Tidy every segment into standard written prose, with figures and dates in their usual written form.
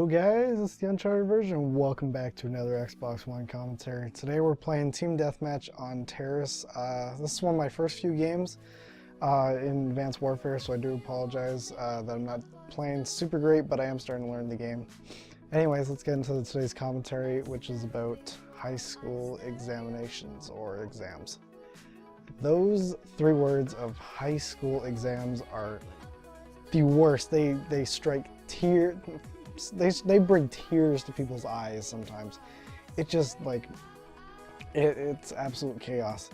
Yo guys, it's the UnchartedVirgin. Welcome back to another Xbox One commentary. Today we're playing Team Deathmatch on Terrace. This is one of my first few games in Advanced Warfare, so I do apologize that I'm not playing super great, but I am starting to learn the game. Anyways, let's get into today's commentary, which is about high school examinations or exams. Those three words of high school exams are the worst. They strike tears. They bring tears to people's eyes sometimes. It just like it's absolute chaos.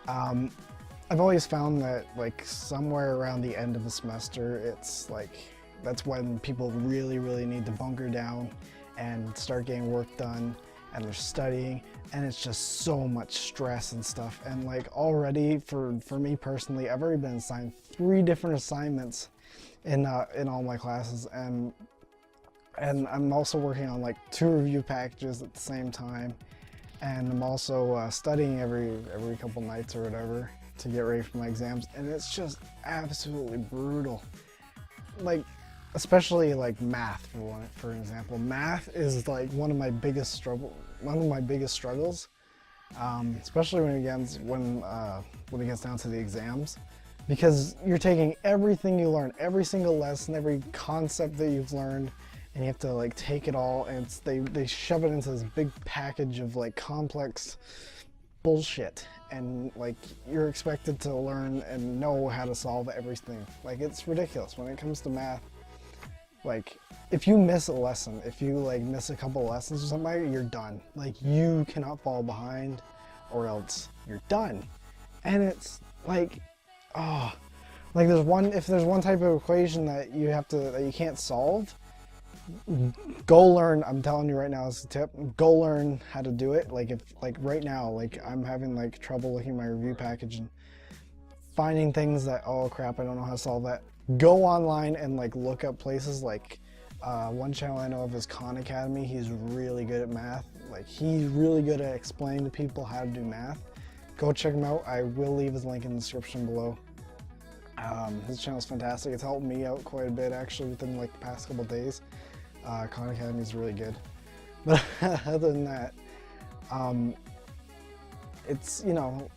I've always found that like somewhere around the end of the semester, it's like that's when people really need to bunker down and start getting work done, and they're studying, and it's just so much stress and stuff. And like already for me personally, I've already been assigned 3 different assignments in all my classes, and I'm also working on like 2 review packages at the same time, and I'm also studying every couple nights or whatever to get ready for my exams, and it's just absolutely brutal. Like especially like math for example. Math is like one of my biggest struggles, especially when it gets down to the exams, because you're taking everything you learn, every single lesson, every concept that you've learned, and you have to like take it all, and they shove it into this big package of like complex bullshit, and like you're expected to learn and know how to solve everything. Like it's ridiculous when it comes to math. Like if you miss a lesson, if you like miss a couple of lessons or something, you're done. Like you cannot fall behind or else you're done. And it's like, like if there's one type of equation that you can't solve, go learn. I'm telling you right now, as a tip, go learn how to do it. Like if like right now, like I'm having like trouble looking at my review package and finding things that, oh crap, I don't know how to solve that. Go online and like look up places like one channel I know of is Khan Academy. He's really good at math. Like he's really good at explaining to people how to do math. Go check him out. I will leave his link in the description below. His channel is fantastic. It's helped me out quite a bit actually within like the past couple days. Khan Academy is really good. But other than that, it's, you know,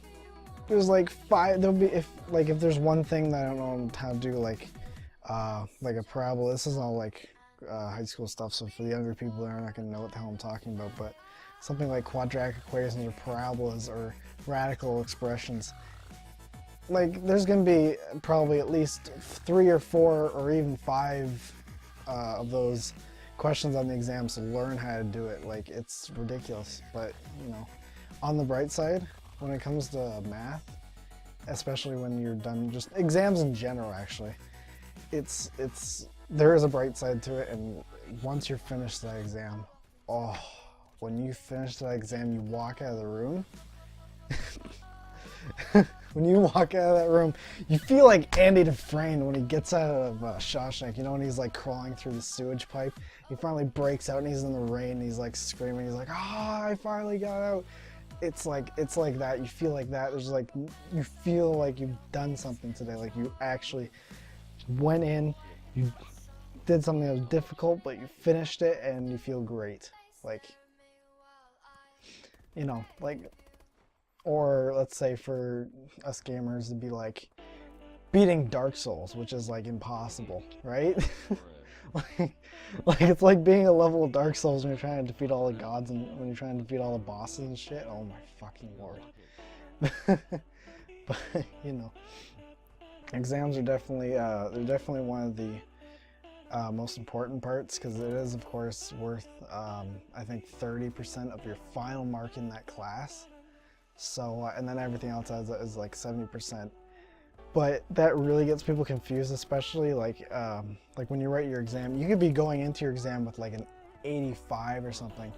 there's like 5, there'll be, if there's one thing that I don't know how to do, like a parabola. This is all like high school stuff, so for the younger people, they're not gonna know what the hell I'm talking about, but something like quadratic equations or parabolas or radical expressions, like there's gonna be probably at least 3 or 4 or even 5 of those questions on the exam, so learn how to do it. Like it's ridiculous. But you know, on the bright side, when it comes to math, especially when you're done, just exams in general actually, there is a bright side to it. And once you're finished that exam, when you finish that exam, you walk out of the room. When you walk out of that room, you feel like Andy Dufresne when he gets out of Shawshank, you know, when he's like crawling through the sewage pipe. He finally breaks out and he's in the rain and he's like screaming. He's like, I finally got out. It's like that. You feel like that. You feel like you've done something today. Like you actually went in, you did something that was difficult, but you finished it and you feel great. Like, you know, like, or let's say for us gamers, it'd be like beating Dark Souls, which is like impossible, right? like it's like being a level of Dark Souls when you're trying to defeat all the gods and when you're trying to defeat all the bosses and shit. Oh my fucking lord. But you know, exams are definitely they're definitely one of the most important parts, because it is of course worth I think 30% of your final mark in that class. So and then everything else is like 70%. But that really gets people confused, especially like when you write your exam. You could be going into your exam with like an 85 or something,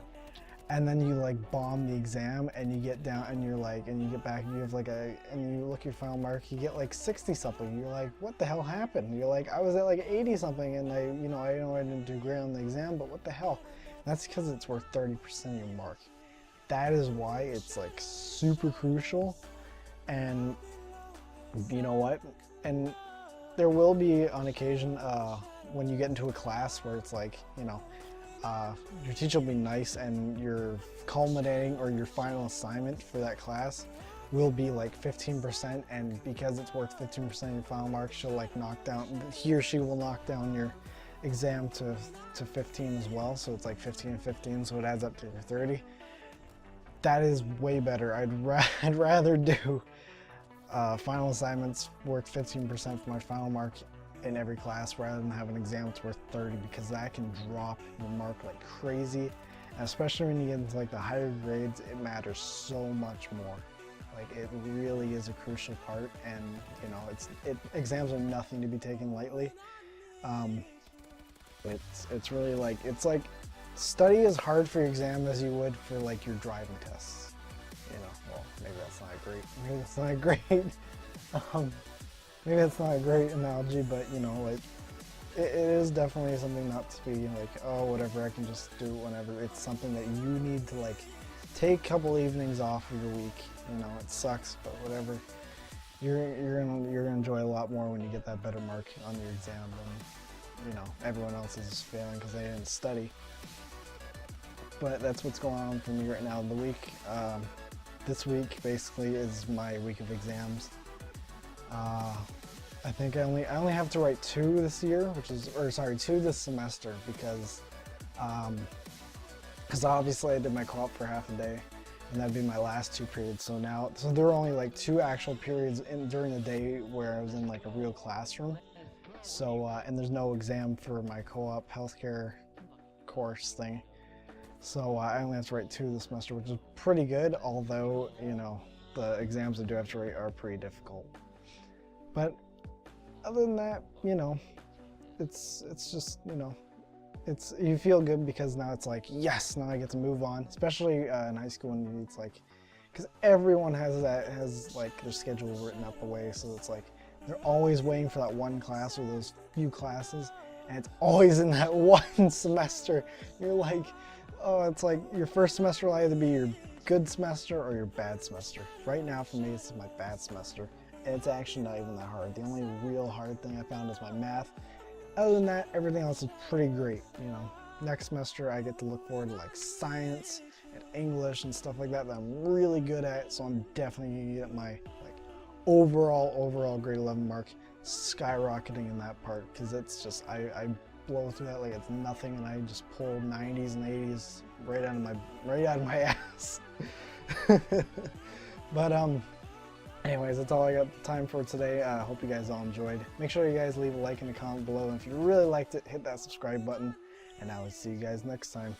and then you like bomb the exam and you get down and you're like, and you get back and you have like and you look at your final mark, you get like 60 something. You're like, what the hell happened? You're like, I was at like 80 something, and I know I didn't do great on the exam, but what the hell? That's because it's worth 30% of your mark. That is why it's like super crucial. And you know what? And there will be on occasion when you get into a class where it's like, you know, your teacher will be nice, and your culminating or your final assignment for that class will be like 15%, and because it's worth 15% of your final mark, she'll like he or she will knock down your exam to 15 as well, so it's like 15 and 15, so it adds up to your 30. That is way better. I'd rather do final assignments worth 15% for my final mark in every class rather than have an exam that's worth 30, because that can drop your mark like crazy, and especially when you get into like the higher grades, it matters so much more. Like, it really is a crucial part, and you know, exams are nothing to be taken lightly. It's really like, it's like study as hard for your exam as you would for like your driving tests. You know, well, maybe that's not great. Maybe that's not a great. Maybe that's not a great analogy, but you know, like it is definitely something not to be like, oh, whatever, I can just do it whenever. It's something that you need to like take a couple evenings off of your week. You know, it sucks, but whatever. You're gonna enjoy a lot more when you get that better mark on your exam than, you know, everyone else is just failing because they didn't study. But that's what's going on for me right now. The week, this week basically is my week of exams. I think I only have to write 2 this year, 2 this semester, because obviously I did my co-op for half a day, and that'd be my last 2 periods. So there are only like 2 actual periods during the day where I was in like a real classroom. So and there's no exam for my co-op healthcare course thing. So I only have to write 2 this semester, which is pretty good, although, you know, the exams I do have to write are pretty difficult. But other than that, you know, it's just, you know, you feel good because now it's like, yes, now I get to move on, especially in high school, when it's like, because everyone has like their schedule written up away, so it's like they're always waiting for that one class or those few classes, and it's always in that one semester. You're like, oh, it's like your first semester will either be your good semester or your bad semester. Right now for me, it's my bad semester, and it's actually not even that hard. The only real hard thing I found is my math. Other than that, everything else is pretty great. You know, next semester I get to look forward to like science and English and stuff like that I'm really good at, so I'm definitely gonna get my like overall grade 11 mark skyrocketing in that part, because it's just I blow through that like it's nothing, and I just pull 90s and 80s right out of my ass. But anyways, that's all I got time for today. I hope you guys all enjoyed. Make sure you guys leave a like and a comment below, and if you really liked it, hit that subscribe button, and I will see you guys next time.